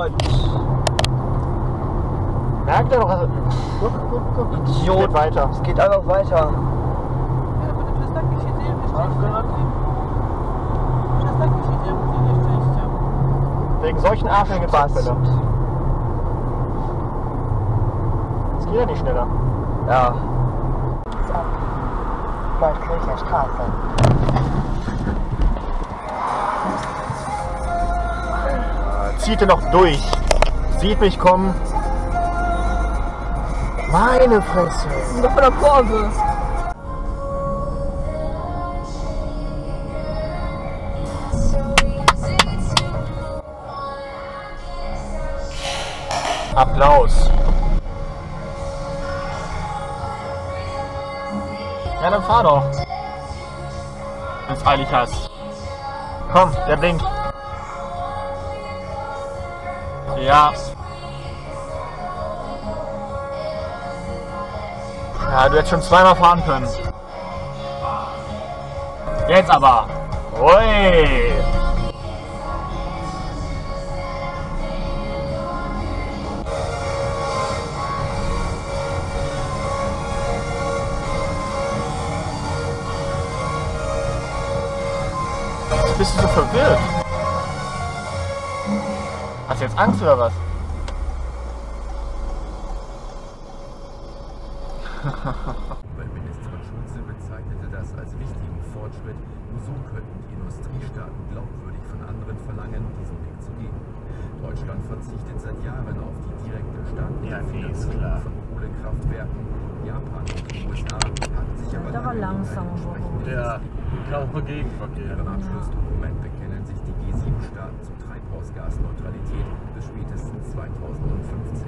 Gott! Merkt er doch, guck. Idiot! Geht weiter. Es geht einfach weiter. Wegen solchen Arschlöchern gibt es Was? Fälle. Es geht ja nicht schneller. Ja. Goldkircher Straße. Zieht er noch durch. Sieht mich kommen. Meine Fresse. Noch von der Kurve. Applaus. Ja, dann fahr doch. Wenn es eilig hast. Komm, der blinkt. Ja. Ja, du hättest schon zweimal fahren können. Jetzt aber. Ui. Bist du so verwirrt? Hast du jetzt Angst oder was? Umweltministerin Schulze bezeichnete das als wichtigen Fortschritt. Nur so könnten die Industriestaaten glaubwürdig von anderen verlangen, diesen Weg zu gehen. Deutschland verzichtet seit Jahren auf die direkte staatliche Finanzierung von Kohlekraftwerken. Japan und die USA haben sich aber Da war langsam. Ja, kaum Gegenverkehr. Im Abschlussdokument bekennen sich die G7-Staaten zur Treibhausgasneutralität bis spätestens 2050.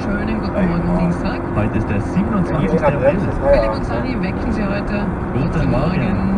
Schönen guten Morgen, Dienstag. Heute ist der 27. Jeder April. bremst, ist Philipp und Sani wecken Sie heute. Guten Morgen.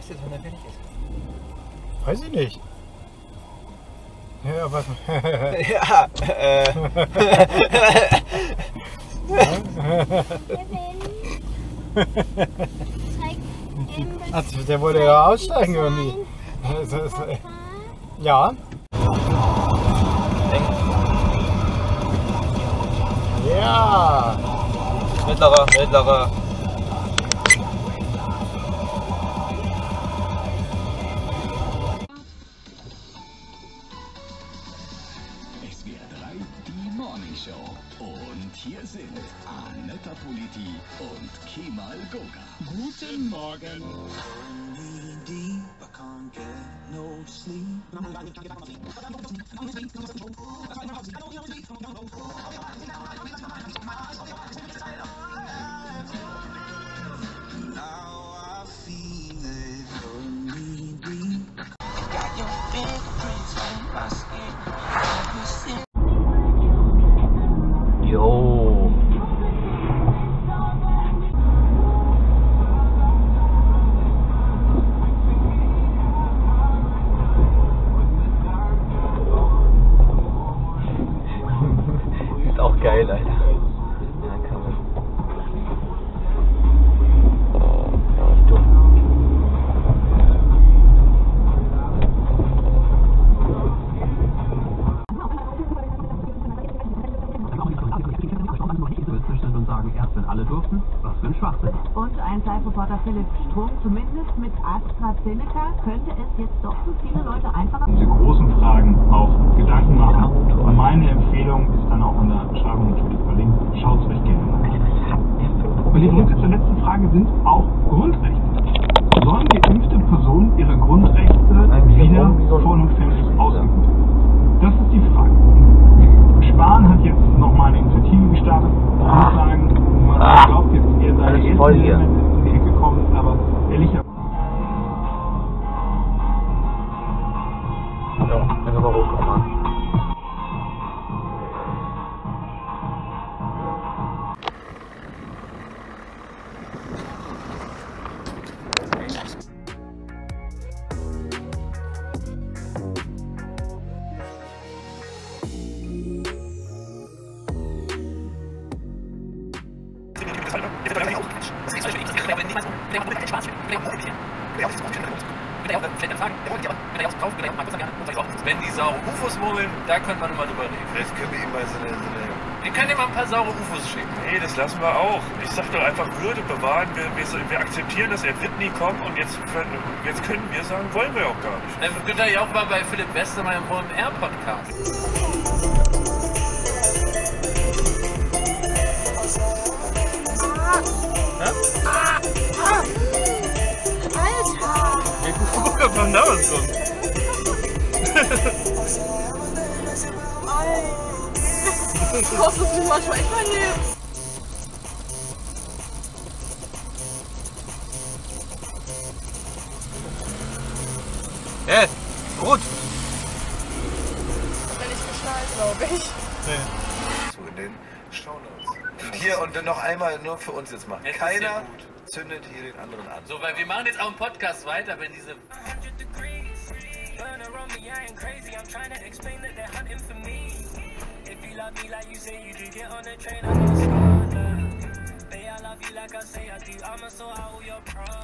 sagst du jetzt, wenn er fertig ist? Weiß ich nicht. Ja, was? Ja, Also, der wollte ja aussteigen irgendwie. Ja. Ja. mittlerer. SWR 3, die Morning Show. Und hier sind Anetta Politi und Kemal Goga. Guten Morgen. Jo. Ist auch geil, Alter. Ja, kann man. Und sagen, erst wenn alle durften, was für ein Schwachsinn. Und ein Live-Reporter Philipp Strunk, zumindest mit AstraZeneca könnte es jetzt doch für viele Leute einfacher. Diese großen Fragen auch Gedanken machen. Und meine Empfehlung ist dann auch in der Beschreibung natürlich verlinkt. Schaut es euch gerne an. Und die Punkte zur letzten Frage sind auch Grundrechte. Sollen geimpfte Personen ihre Grundrechte wieder vollumfänglich ausüben? Das ist die Frage. Spahn hat jetzt nochmal eine Initiative gestartet. Ich muss sagen, man glaubt jetzt, er sei der Erste, der in die Ecke kommt, aber ehrlicherweise. Ja, dann aber hochkommen. Wenn die saure UFOs murmeln, da könnte man immer drüber reden. Vielleicht können wir ihm mal so eine... Wir können ihm mal ein paar saure UFOs schicken. Nee, das lassen wir auch. Ich sag doch einfach Würde bewahren. Wir akzeptieren, dass er wird nie kommen und jetzt können wir sagen, wollen wir auch gar nicht. Dann könnt ihr ja auch mal bei Philipp Westermeier im OMR-Podcast. Alter! Guck, ob man da was kommt. Kostet mich manchmal echt mein Leben. Gut. Wenn ich geschnallt, glaube ich. So in den Shownotes. Und hier und dann noch einmal nur für uns jetzt machen. Jetzt ist Keiner sehr gut. zündet hier den anderen an. So, weil wir machen jetzt auch einen Podcast weiter, wenn diese... They all love you like I say I do. I'm so out of your pride.